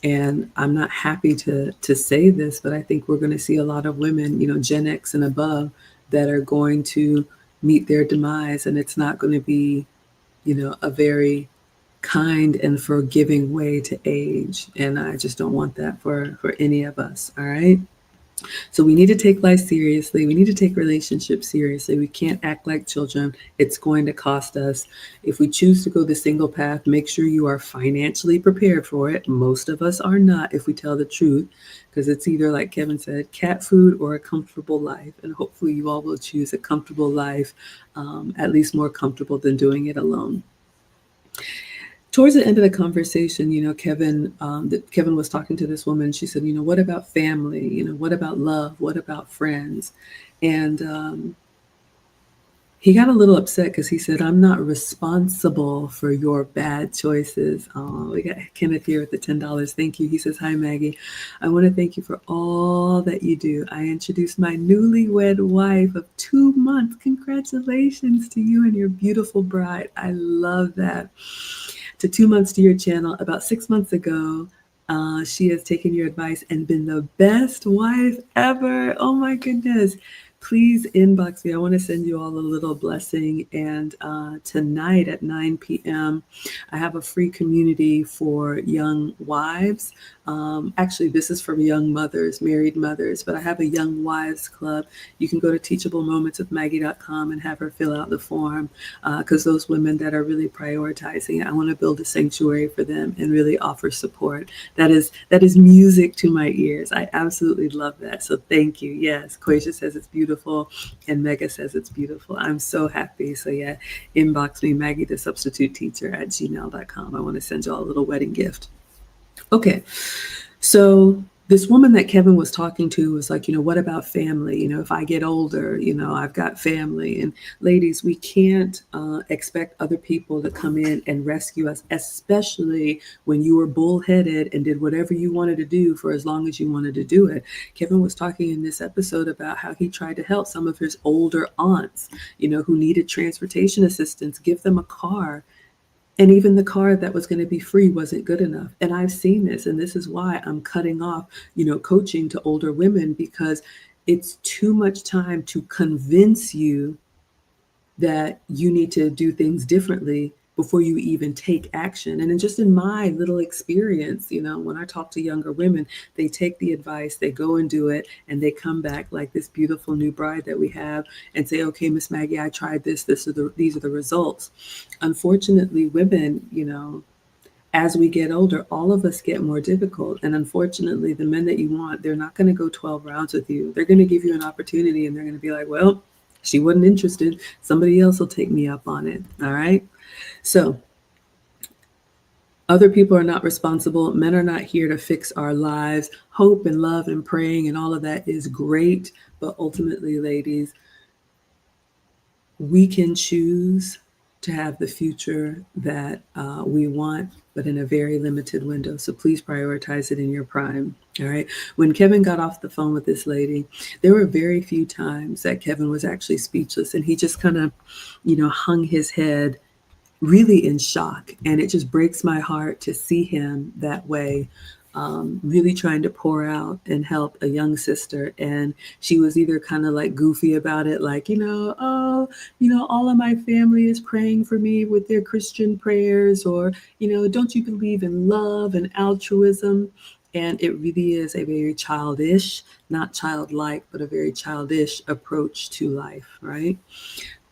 And I'm not happy to say this, but I think we're going to see a lot of women, Gen X and above, that are going to meet their demise, and it's not going to be a very kind and forgiving way to age. And I just don't want that for any of us. All right. So we need to take life seriously. We need to take relationships seriously. We can't act like children. It's going to cost us. If we choose to go the single path, make sure you are financially prepared for it. Most of us are not, if we tell the truth, because it's either, like Kevin said, cat food or a comfortable life. And hopefully you all will choose a comfortable life, at least more comfortable than doing it alone. Towards the end of the conversation, Kevin was talking to this woman. She said, what about family? What about love? What about friends? And he got a little upset because he said, I'm not responsible for your bad choices. Oh, we got Kenneth here with the $10. Thank you. He says, hi, Maggie. I want to thank you for all that you do. I introduced my newlywed wife of 2 months. Congratulations to you and your beautiful bride. I love that. To 2 months to your channel. About 6 months ago, she has taken your advice and been the best wife ever. Oh my goodness. Please inbox me. I want to send you all a little blessing. And tonight at 9 p.m., I have a free community for young wives. Actually, this is from young mothers, married mothers, but I have a young wives club. You can go to teachablemomentswithmaggie.com and have her fill out the form, because those women that are really prioritizing it, I want to build a sanctuary for them and really offer support. That is music to my ears. I absolutely love that. So thank you. Yes, Quasia says it's beautiful, and Mega says it's beautiful. I'm so happy. So yeah, inbox me, Maggie the substitute teacher at gmail.com. I want to send you all a little wedding gift. Okay, so this woman that Kevin was talking to was like, what about family? If I get older, I've got family. And ladies, we can't expect other people to come in and rescue us, especially when you were bullheaded and did whatever you wanted to do for as long as you wanted to do it. Kevin was talking in this episode about how he tried to help some of his older aunts, who needed transportation assistance, give them a car. And even the car that was going to be free wasn't good enough. And I've seen this, and this is why I'm cutting off, coaching to older women, because it's too much time to convince you that you need to do things differently before you even take action. And then just in my little experience, when I talk to younger women, they take the advice, they go and do it, and they come back like this beautiful new bride that we have and say, okay, Miss Maggie, I tried this. These are the results. Unfortunately, women, as we get older, all of us get more difficult. And unfortunately, the men that you want, they're not going to go 12 rounds with you. They're going to give you an opportunity, and they're going to be like, well, she wasn't interested. Somebody else will take me up on it. All right. So Other people are not responsible. Men are not here to fix our lives. Hope and love and praying and all of that is great. But ultimately, ladies, we can choose to have the future that we want, but in a very limited window. So please prioritize it in your prime. All right. When Kevin got off the phone with this lady, there were very few times that Kevin was actually speechless, and he just kind of, hung his head really in shock. And it just breaks my heart to see him that way, really trying to pour out and help a young sister. And she was either kind of like goofy about it, like, oh, all of my family is praying for me with their Christian prayers, or, don't you believe in love and altruism? And it really is a very childish, not childlike, but a very childish approach to life, right?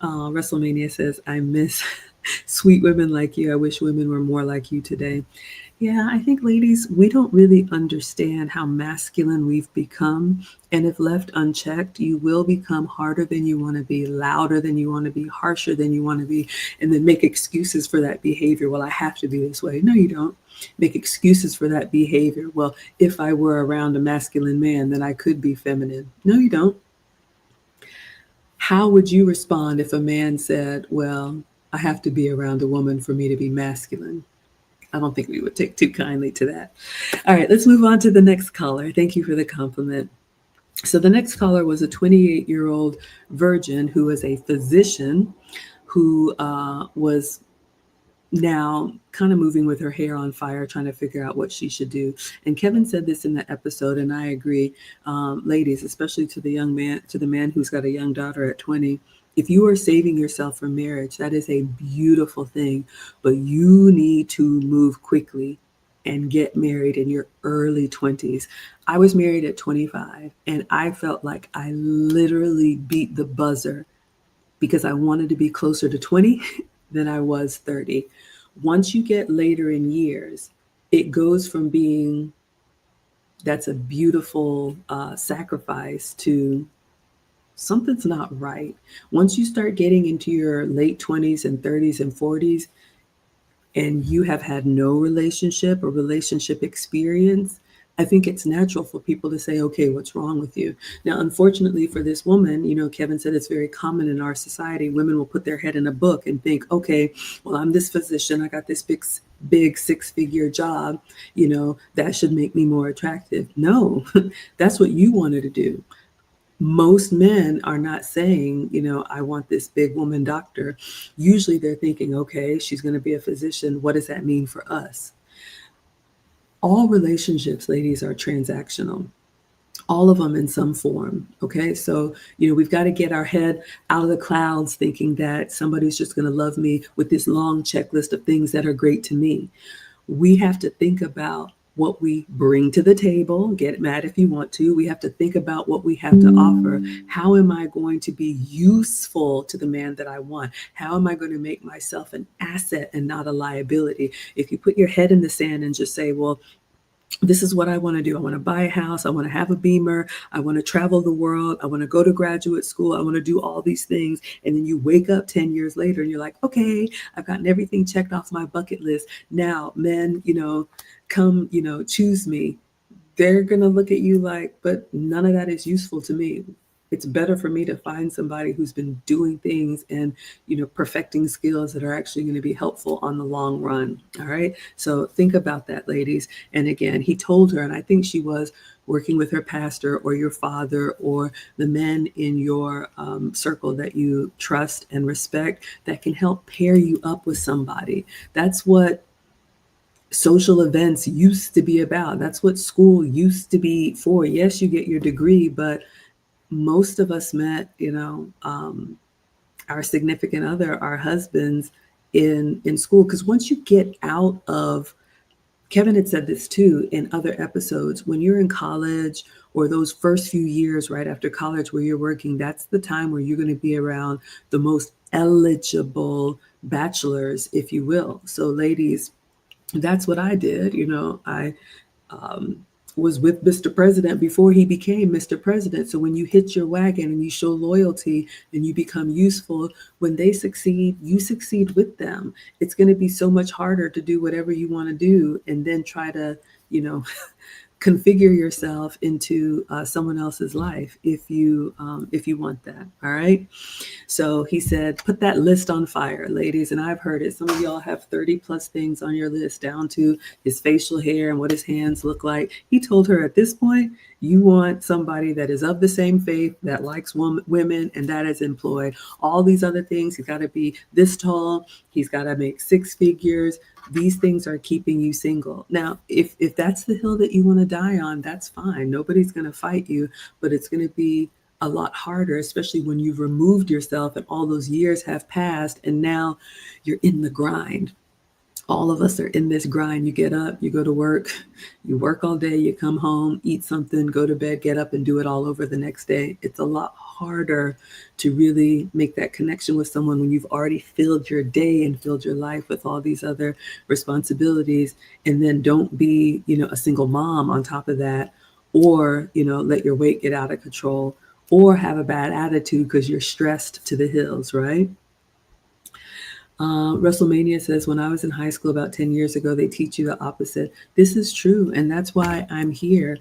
WrestleMania says, I miss sweet women like you. I wish women were more like you today. Yeah, I think, ladies, we don't really understand how masculine we've become. And if left unchecked, you will become harder than you want to be, louder than you want to be, harsher than you want to be, and then make excuses for that behavior. Well, I have to be this way. No, you don't. Make excuses for that behavior. Well, if I were around a masculine man, then I could be feminine. No, you don't. How would you respond if a man said, well, I have to be around a woman for me to be masculine? I don't think we would take too kindly to that. All right, let's move on to the next caller. Thank you for the compliment. So the next caller was a 28-year-old virgin who was a physician who was now kind of moving with her hair on fire, trying to figure out what she should do. And Kevin said this in the episode, and I agree, ladies, especially to the young man, to the man who's got a young daughter at 20. If you are saving yourself for marriage, that is a beautiful thing, but you need to move quickly and get married in your early 20s. I was married at 25, and I felt like I literally beat the buzzer because I wanted to be closer to 20 than I was 30. Once you get later in years, it goes from being that's a beautiful sacrifice to something's not right. Once you start getting into your late 20s and 30s and 40s, and you have had no relationship or relationship experience, I think it's natural for people to say, okay, what's wrong with you? Now, unfortunately for this woman, Kevin said it's very common in our society. Women will put their head in a book and think, okay, well, I'm this physician. I got this big 6-figure job, that should make me more attractive. No, that's what you wanted to do. Most men are not saying, I want this big woman doctor. Usually they're thinking, okay, she's going to be a physician. What does that mean for us? All relationships, ladies, are transactional. All of them in some form. Okay. So, we've got to get our head out of the clouds thinking that somebody's just going to love me with this long checklist of things that are great to me. We have to think about what we bring to the table. Get mad if you want to. We have to think about what we have to offer. How am I going to be useful to the man that I want? How am I going to make myself an asset and not a liability? If you put your head in the sand and just say, well, this is what I want to do. I want to buy a house. I want to have a Beamer. I want to travel the world. I want to go to graduate school. I want to do all these things. And then you wake up 10 years later and you're like, okay, I've gotten everything checked off my bucket list. Now, men, come, choose me. They're going to look at you like, but none of that is useful to me. It's better for me to find somebody who's been doing things and, perfecting skills that are actually going to be helpful on the long run. All right. So think about that, ladies. And again, he told her, and I think she was working with her pastor or your father or the men in your circle that you trust and respect that can help pair you up with somebody. That's what social events used to be about. That's what school used to be for. Yes, you get your degree, but most of us met, our significant other, our husbands in school. Because once you get out of, Kevin had said this too in other episodes, when you're in college or those first few years right after college where you're working, that's the time where you're going to be around the most eligible bachelors, if you will. So ladies, that's what I did. I was with Mr. President before he became Mr. President. So when you hit your wagon and you show loyalty and you become useful, when they succeed, you succeed with them. It's going to be so much harder to do whatever you want to do and then try to, you know, configure yourself into someone else's life if you want that. All right. So he said, put that list on fire, ladies. And I've heard it. Some of y'all have 30 plus things on your list, down to his facial hair and what his hands look like. He told her, at this point, you want somebody that is of the same faith, that likes women, and that is employed. All these other things, he's got to be this tall. He's got to make 6 figures. These things are keeping you single. Now, if that's the hill that you want to die on, that's fine. Nobody's going to fight you, but it's going to be a lot harder, especially when you've removed yourself and all those years have passed and now you're in the grind. All of us are in this grind. You get up, you go to work, you work all day, you come home, eat something, go to bed, get up and do it all over the next day. It's a lot harder to really make that connection with someone when you've already filled your day and filled your life with all these other responsibilities. And then don't be, a single mom on top of that, or, let your weight get out of control, or have a bad attitude because you're stressed to the hills, right? WrestleMania says, when I was in high school about 10 years ago, they teach you the opposite. This is true. And that's why I'm here.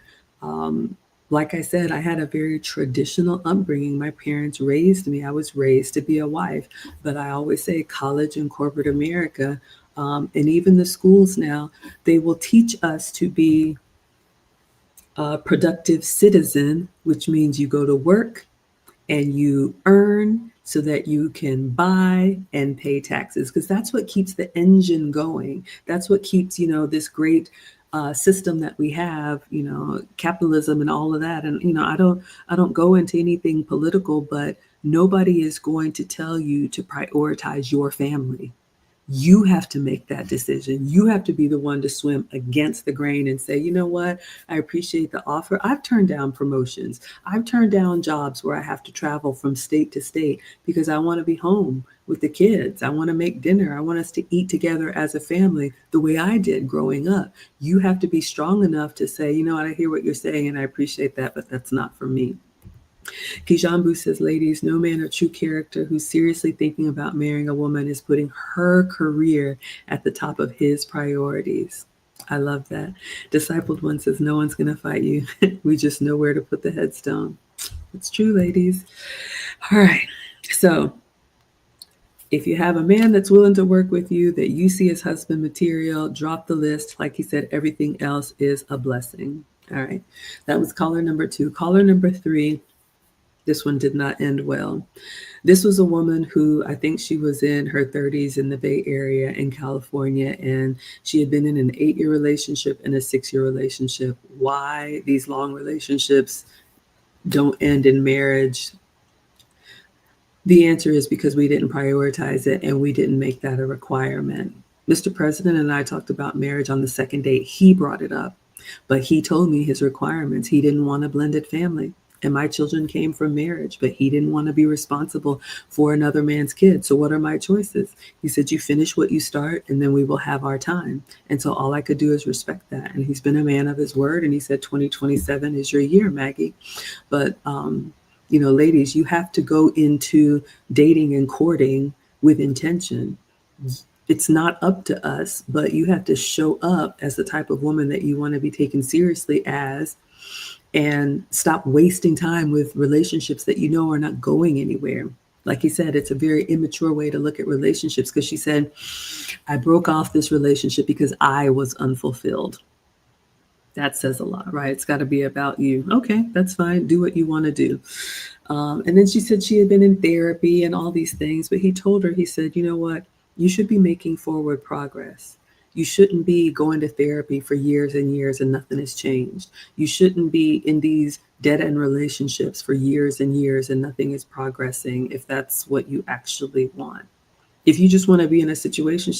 Like I said, I had a very traditional upbringing. My parents raised me. I was raised to be a wife. But I always say college and corporate America, and even the schools now, they will teach us to be a productive citizen, which means you go to work and you earn so that you can buy and pay taxes, because that's what keeps the engine going. That's what keeps, this great system that we have, capitalism and all of that. And I don't go into anything political, but nobody is going to tell you to prioritize your family. You have to make that decision. You have to be the one to swim against the grain and say, you know what? I appreciate the offer. I've turned down promotions. I've turned down jobs where I have to travel from state to state because I want to be home with the kids. I want to make dinner. I want us to eat together as a family the way I did growing up. You have to be strong enough to say, you know what? I hear what you're saying and I appreciate that, but that's not for me. Kijambu says, ladies, no man of true character who's seriously thinking about marrying a woman is putting her career at the top of his priorities. I love that. Discipled One says, no one's going to fight you. We just know where to put the headstone. It's true, ladies. All right. So if you have a man that's willing to work with you, that you see as husband material, drop the list. Like he said, everything else is a blessing. All right. That was caller number 2. Caller number 3. This one did not end well. This was a woman who, I think she was in her 30s in the Bay Area in California, and she had been in an 8-year relationship and a 6-year relationship. Why these long relationships don't end in marriage? The answer is because we didn't prioritize it and we didn't make that a requirement. Mr. President and I talked about marriage on the second date. He brought it up, but he told me his requirements. He didn't want a blended family. And my children came from marriage, but he didn't want to be responsible for another man's kids. So what are my choices? He said, you finish what you start and then we will have our time. And so all I could do is respect that. And he's been a man of his word. And he said, 2027 is your year, Maggie. But, ladies, you have to go into dating and courting with intention. It's not up to us, but you have to show up as the type of woman that you want to be taken seriously as, and stop wasting time with relationships that are not going anywhere. Like he said, it's a very immature way to look at relationships, because she said, I broke off this relationship because I was unfulfilled. That says a lot, right? It's got to be about you. Okay, that's fine. Do what you want to do. And then she said she had been in therapy and all these things, but he told her, he said, you know what? You should be making forward progress. You shouldn't be going to therapy for years and years and nothing has changed. You shouldn't be in these dead end relationships for years and years and nothing is progressing, if that's what you actually want. If you just want to be in a situation,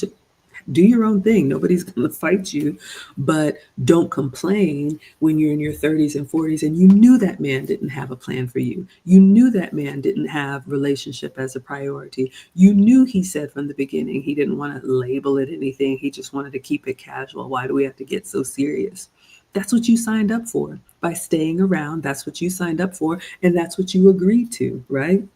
do your own thing. Nobody's going to fight you, but don't complain when you're in your 30s and 40s and you knew that man didn't have a plan for you. You knew that man didn't have relationship as a priority. You knew he said from the beginning he didn't want to label it anything. He just wanted to keep it casual. Why do we have to get so serious? That's what you signed up for. By staying around, that's what you signed up for, and that's what you agreed to, right?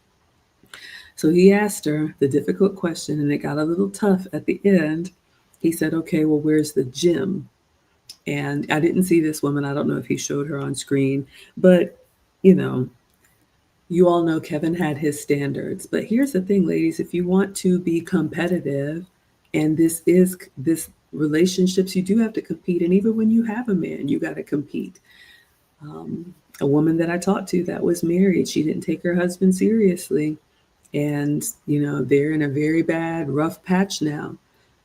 So he asked her the difficult question, and it got a little tough at the end. He said, okay, well, where's the gym? And I didn't see this woman. I don't know if he showed her on screen, but you know, you all know Kevin had his standards. But here's the thing, ladies, if you want to be competitive, and this relationships, you do have to compete. And even when you have a man, you got to compete. A woman that I talked to that was married, she didn't take her husband seriously. And, they're in a very bad, rough patch now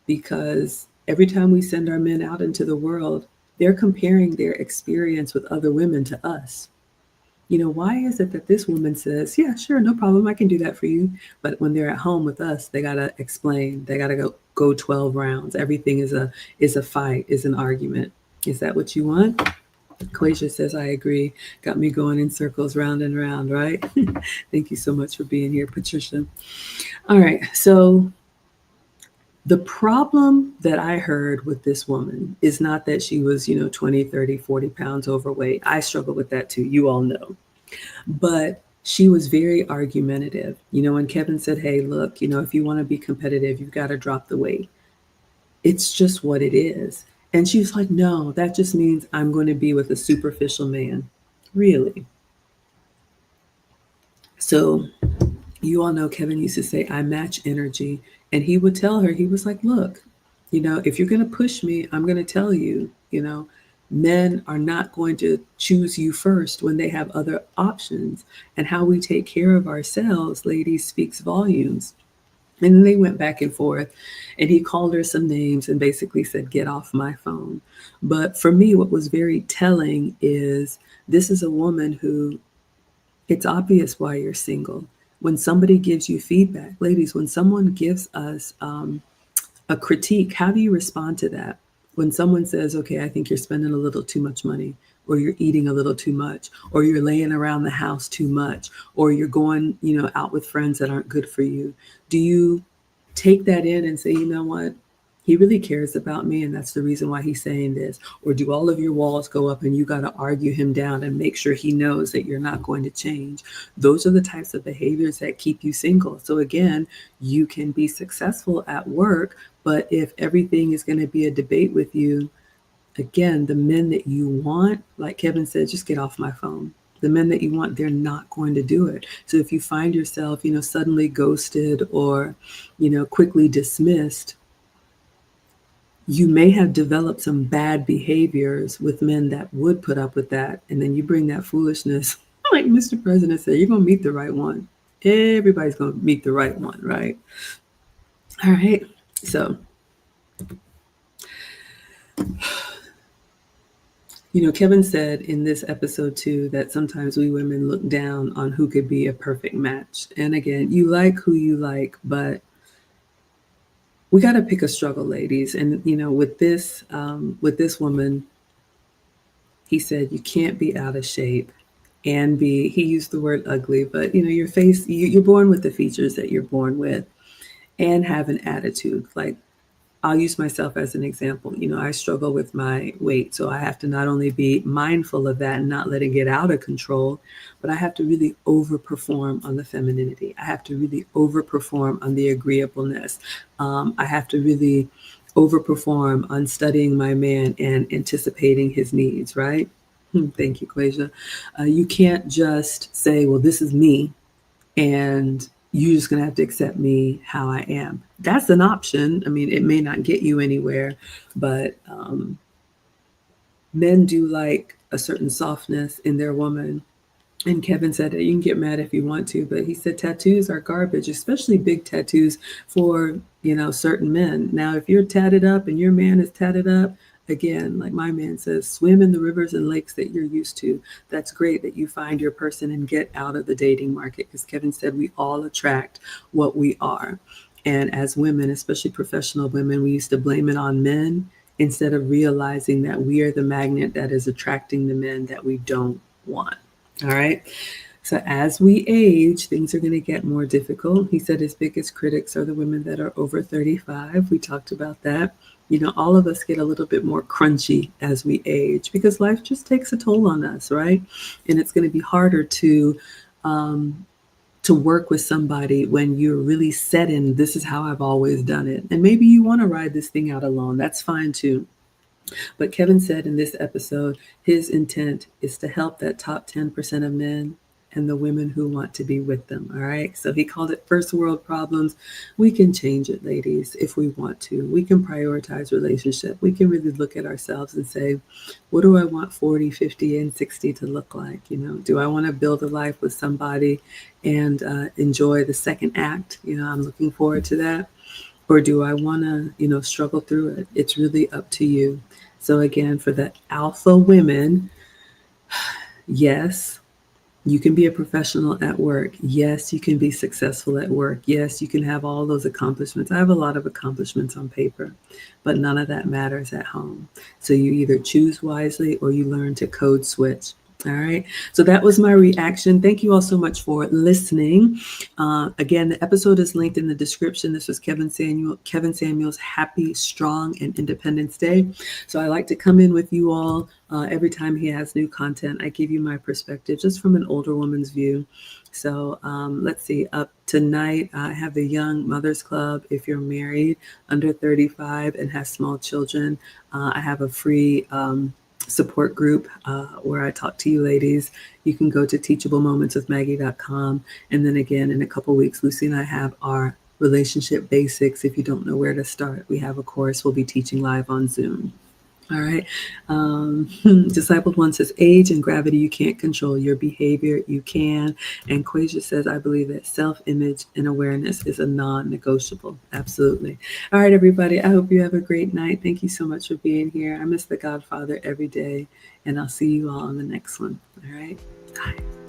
because every time we send our men out into the world, they're comparing their experience with other women to us. Why is it that this woman says, yeah, sure, no problem, I can do that for you. But when they're at home with us, they got to explain, they got to go 12 rounds. Everything is a fight, is an argument. Is that what you want? Quasia says, I agree. Got me going in circles round and round, right? Thank you so much for being here, Patricia. All right. So the problem that I heard with this woman is not that she was, 20, 30, 40 pounds overweight. I struggle with that too. You all know. But she was very argumentative. When Kevin said, hey, look, if you want to be competitive, you've got to drop the weight. It's just what it is. And she was like, no, that just means I'm going to be with a superficial man. Really? So you all know Kevin used to say, I match energy. And he would tell her, he was like, look, if you're going to push me, I'm going to tell you, men are not going to choose you first when they have other options. And how we take care of ourselves, ladies, speaks volumes. And then they went back and forth, and he called her some names and basically said, get off my phone. But for me, what was very telling is this is a woman who, it's obvious why you're single. When somebody gives you feedback, ladies, when someone gives us a critique, how do you respond to that? When someone says, okay, I think you're spending a little too much money, or you're eating a little too much, or you're laying around the house too much, or you're going, out with friends that aren't good for you. Do you take that in and say, you know what? He really cares about me, and that's the reason why he's saying this. Or do all of your walls go up and you got to argue him down and make sure he knows that you're not going to change? Those are the types of behaviors that keep you single. So again, you can be successful at work, but if everything is going to be a debate with you, again, the men that you want, like Kevin said, just get off my phone. The men that you want, they're not going to do it. So if you find yourself, suddenly ghosted or, quickly dismissed, you may have developed some bad behaviors with men that would put up with that. And then you bring that foolishness, like Mr. President said, you're going to meet the right one. Everybody's going to meet the right one, right? All right. So, Kevin said in this episode too that sometimes we women look down on who could be a perfect match. And again, you like who you like, but we got to pick a struggle, ladies. And with this woman, he said you can't be out of shape and be. He used the word ugly, but your face. You're born with the features that you're born with, and have an attitude. Like, I'll use myself as an example. I struggle with my weight, so I have to not only be mindful of that and not let it get out of control, but I have to really overperform on the femininity. I have to really overperform on the agreeableness. I have to really overperform on studying my man and anticipating his needs, right? Thank you, Quasia. You can't just say, well, this is me, and you're just going to have to accept me how I am. That's an option. I mean, it may not get you anywhere, but men do like a certain softness in their woman. And Kevin said that you can get mad if you want to, but he said tattoos are garbage, especially big tattoos for, certain men. Now, if you're tatted up and your man is tatted up, again, like my man says, swim in the rivers and lakes that you're used to. That's great that you find your person and get out of the dating market, because Kevin said we all attract what we are. And as women, especially professional women, we used to blame it on men instead of realizing that we are the magnet that is attracting the men that we don't want. All right. So as we age, things are going to get more difficult. He said his biggest critics are the women that are over 35. We talked about that. All of us get a little bit more crunchy as we age because life just takes a toll on us, right? And it's going to be harder um, to work with somebody when you're really set in, this is how I've always done it. And maybe you want to ride this thing out alone. That's fine too. But Kevin said in this episode, his intent is to help that top 10% of men and the women who want to be with them. All right. So he called it first world problems. We can change it, ladies, if we want to. We can prioritize relationship. We can really look at ourselves and say, what do I want 40, 50, and 60 to look like? Do I want to build a life with somebody and enjoy the second act? I'm looking forward to that. Or do I want to, struggle through it? It's really up to you. So again, for the alpha women, yes, you can be a professional at work. Yes, you can be successful at work. Yes, you can have all those accomplishments. I have a lot of accomplishments on paper, but none of that matters at home. So you either choose wisely or you learn to code switch. All right. So that was my reaction. Thank you all so much for listening. Again, the episode is linked in the description. This was Kevin Samuel's Happy, Strong, and Independence Day. So I like to come in with you all every time he has new content. I give you my perspective just from an older woman's view. So let's see. Up tonight, I have the Young Mothers Club. If you're married under 35 and have small children, I have a free support group where I talk to you ladies. You can go to teachablemomentswithmaggie.com. And then again, in a couple weeks, Lucy and I have our relationship basics. If you don't know where to start, we have a course we'll be teaching live on Zoom. All right. Discipled One says, age and gravity you can't control. Your behavior you can. And Quasia says, I believe that self-image and awareness is a non-negotiable. Absolutely. All right, everybody. I hope you have a great night. Thank you so much for being here. I miss the Godfather every day. And I'll see you all on the next one. All right. Bye.